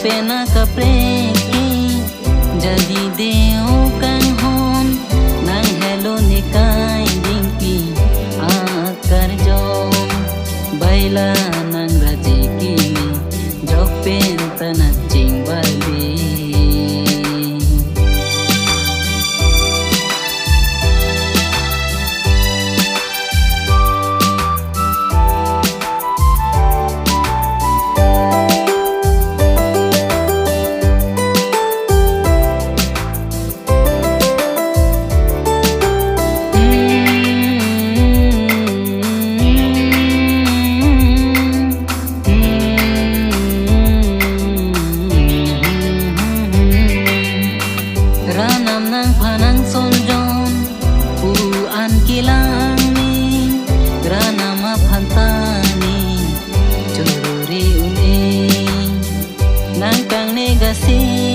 pena kapreki jadi deo kang hon nang hello ni kai dingki akar jom baila nang rajiki jok pen tanah jing bali. Ranam nang panang sonjon puan kilang ni ranama phantani chururi uni nang kang negasi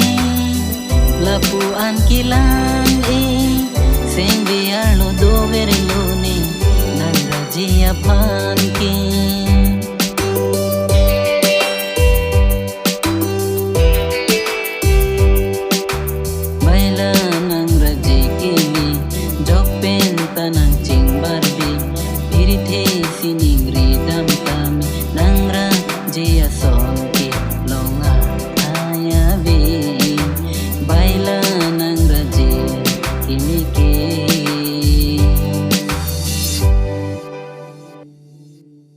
lapuan kilang e sing biar lo do verlo ni nang rajia phan ki